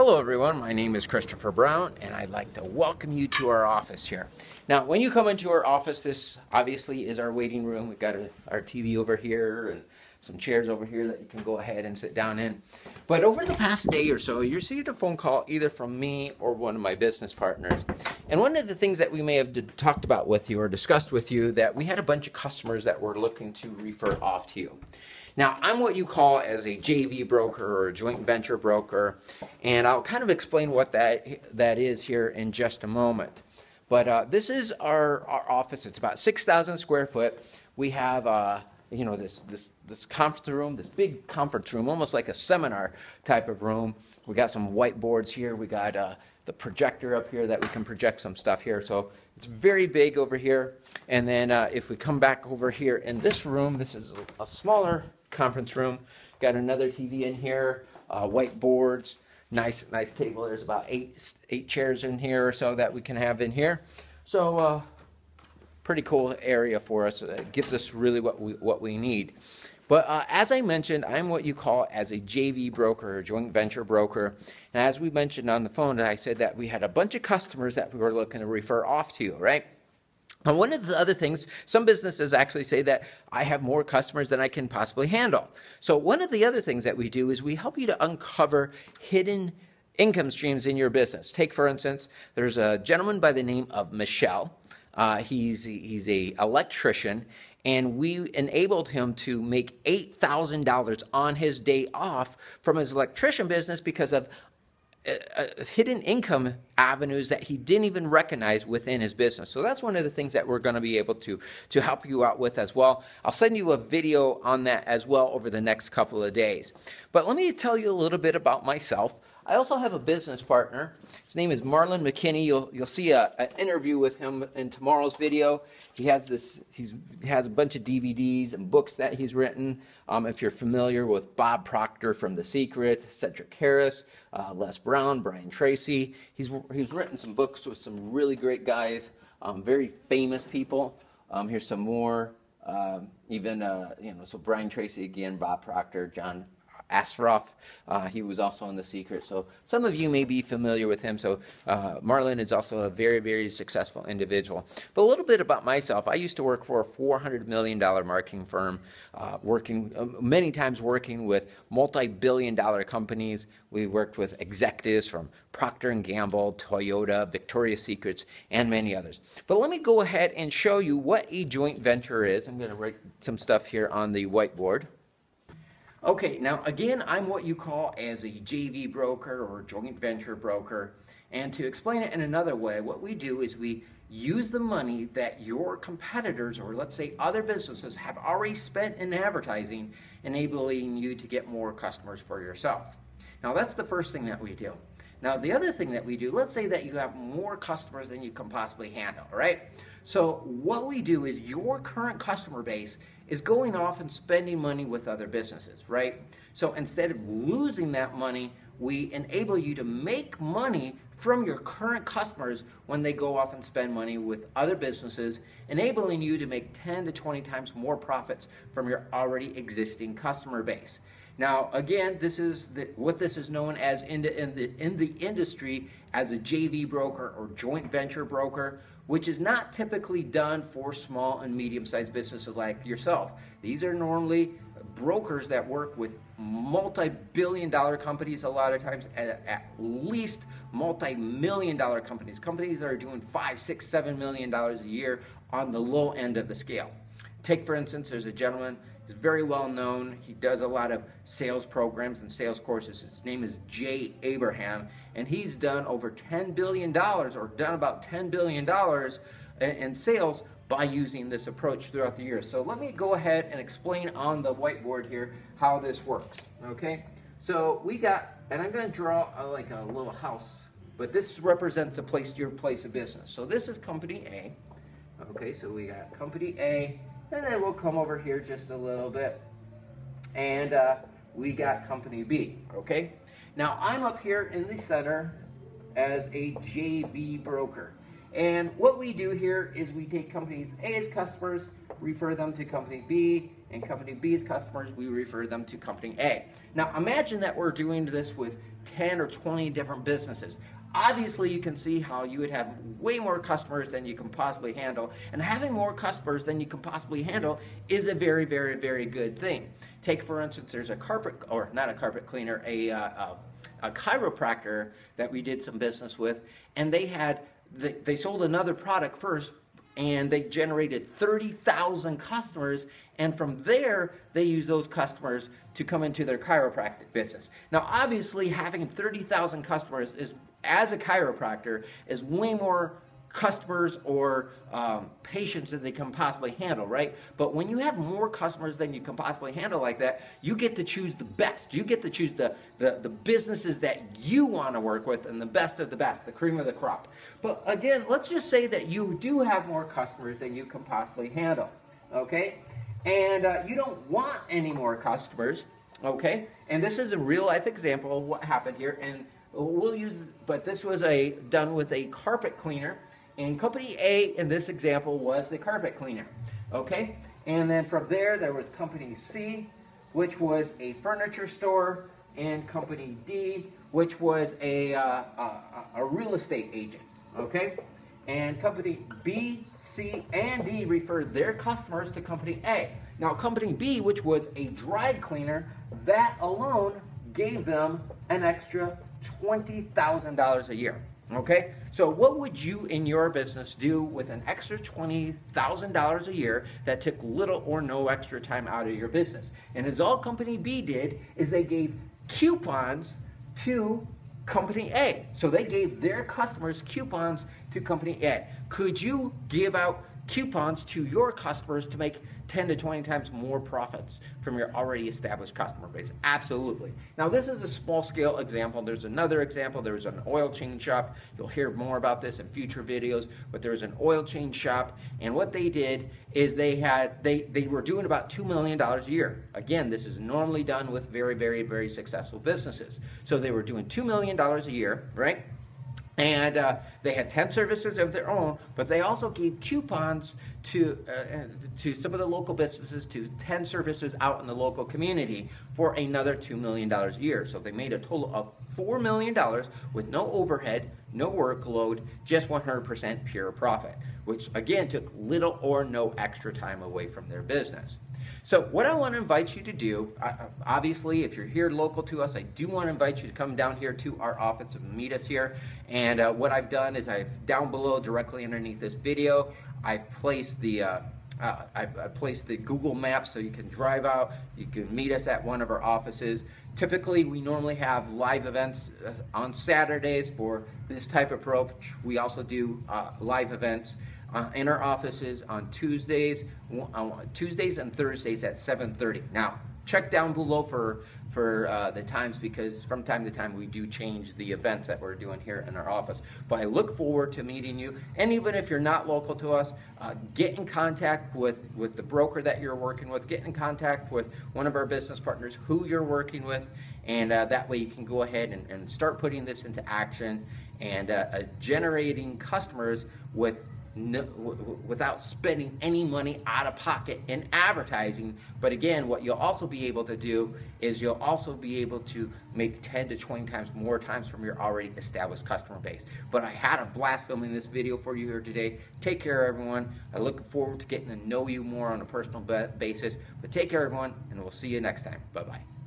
Hello everyone, my name is Christopher Brown and I'd like to welcome you to our office here. Now when you come into our office, this obviously is our waiting room. We've got our TV over here and some chairs over here that you can go ahead and sit down in. But over the past day or so, you received a phone call either from me or one of my business partners. And one of the things that we may have talked about with you or discussed with you, that we had a bunch of customers that were looking to refer off to you. Now, I'm what you call as a JV broker or a joint venture broker, and I'll kind of explain what that is here in just a moment. But this is our office. It's about 6,000 square foot. We have this conference room, this big conference room, almost like a seminar type of room. We got some whiteboards here. We got the projector up here that we can project some stuff here. So it's very big over here. And then if we come back over here in this room, this is a smaller conference room. Got another TV in here, whiteboards, nice table. There's about eight chairs in here or so that we can have in here. So pretty cool area for us. It gives us really what we need. But as I mentioned, I'm what you call as a JV broker or joint venture broker. And as we mentioned on the phone, I said that we had a bunch of customers that we were looking to refer off to you, right? And one of the other things, some businesses actually say that I have more customers than I can possibly handle. So one of the other things that we do is we help you to uncover hidden income streams in your business. Take, for instance, there's a gentleman by the name of Michelle. He's a electrician, and we enabled him to make $8,000 on his day off from his electrician business because of hidden income avenues that he didn't even recognize within his business. So that's one of the things that we're going to be able to help you out with as well. I'll send you a video on that as well over the next couple of days. But let me tell you a little bit about myself. I also have a business partner. His name is Marlon McKinney. You'll see an interview with him in tomorrow's video. He has a bunch of DVDs and books that he's written. If you're familiar with Bob Proctor from The Secret, Cedric Harris, Les Brown, Brian Tracy, he's written some books with some really great guys, very famous people. Here's some more. So Brian Tracy again, Bob Proctor, John Asroff, he was also on The Secret, so some of you may be familiar with him. So Marlon is also a very, very successful individual. But a little bit about myself. I used to work for a $400 million marketing firm, many times working with multi-billion-dollar companies. We worked with executives from Procter & Gamble, Toyota, Victoria's Secrets, and many others. But let me go ahead and show you what a joint venture is. I'm going to write some stuff here on the whiteboard. Okay, now again, I'm what you call as a JV broker or joint venture broker. And to explain it in another way, what we do is we use the money that your competitors, or let's say other businesses, have already spent in advertising, enabling you to get more customers for yourself. Now that's the first thing that we do. Now the other thing that we do, let's say that you have more customers than you can possibly handle, right? So what we do is your current customer base is going off and spending money with other businesses, right? So instead of losing that money, we enable you to make money from your current customers when they go off and spend money with other businesses, enabling you to make 10 to 20 times more profits from your already existing customer base. Now, again, this is what this is known as in the industry as a JV broker or joint venture broker, which is not typically done for small and medium-sized businesses like yourself. These are normally brokers that work with multi-billion-dollar companies a lot of times, at least multi-million-dollar companies. Companies that are doing $5, $6, $7 million a year on the low end of the scale. Take, for instance, there's a gentleman. He's very well known. He does a lot of sales programs and sales courses. His name is Jay Abraham, and he's done over $10 billion, or done about $10 billion in sales by using this approach throughout the years. So let me go ahead and explain on the whiteboard here how this works. Okay, so we got, and I'm going to draw like a little house, but this represents your place of business. So this is company A. Okay, so we got company A. And then we'll come over here just a little bit, and we got company B, okay? Now, I'm up here in the center as a JV broker. And what we do here is we take company A's customers, refer them to company B, and company B's customers, we refer them to company A. Now, imagine that we're doing this with 10 or 20 different businesses. Obviously, you can see how you would have way more customers than you can possibly handle, and having more customers than you can possibly handle is a very, very, very good thing. Take, for instance, there's a carpet, or not a carpet cleaner, a chiropractor that we did some business with, and they sold another product first, and they generated 30,000 customers, and from there, they use those customers to come into their chiropractic business. Now, obviously, having 30,000 customers as a chiropractor is way more customers or patients that they can possibly handle, right? But when you have more customers than you can possibly handle like that, you get to choose the best. You get to choose the businesses that you want to work with, and the best of the best, the cream of the crop. But again, let's just say that you do have more customers than you can possibly handle, okay? And you don't want any more customers, okay? And this is a real life example of what happened here, and we'll use, but this was done with a carpet cleaner. And company A in this example was the carpet cleaner, okay? And then from there was company C, which was a furniture store, and company D, which was a real estate agent, okay? And company B, C, and D referred their customers to company A. Now company B, which was a dry cleaner, that alone gave them an extra $20,000 a year. Okay, so what would you in your business do with an extra $20,000 a year that took little or no extra time out of your business? And as all company B did is they gave coupons to company A. So they gave their customers coupons to company A. Could you give out coupons to your customers to make 10 to 20 times more profits from your already established customer base? Absolutely. Now this is a small scale example. There's another example. There was an oil change shop. You'll hear more about this in future videos, but there was an oil change shop, and what they did is they were doing about $2 million a year. Again, this is normally done with very, very, very successful businesses. So they were doing $2 million a year, right? And they had 10 services of their own, but they also gave coupons to some of the local businesses, to 10 services out in the local community for another $2 million a year. So they made a total of $4 million with no overhead, no workload, just 100% pure profit, which again took little or no extra time away from their business. So what I want to invite you to do, obviously, if you're here local to us, I do want to invite you to come down here to our office and meet us here. And what I've done is down below, directly underneath this video, I've placed the Google Maps so you can drive out. You can meet us at one of our offices. Typically, we normally have live events on Saturdays for this type of approach. We also do live events in our offices on Tuesdays and Thursdays at 7:30. Now, check down below for the times, because from time to time we do change the events that we're doing here in our office. But I look forward to meeting you, and even if you're not local to us, get in contact with the broker that you're working with, get in contact with one of our business partners who you're working with, and that way you can go ahead and start putting this into action and generating customers without spending any money out of pocket in advertising. But again, what you'll also be able to do is you'll also be able to make 10 to 20 times more times from your already established customer base. But I had a blast filming this video for you here today. Take care, everyone. I look forward to getting to know you more on a personal basis. But take care, everyone, and we'll see you next time. Bye-bye.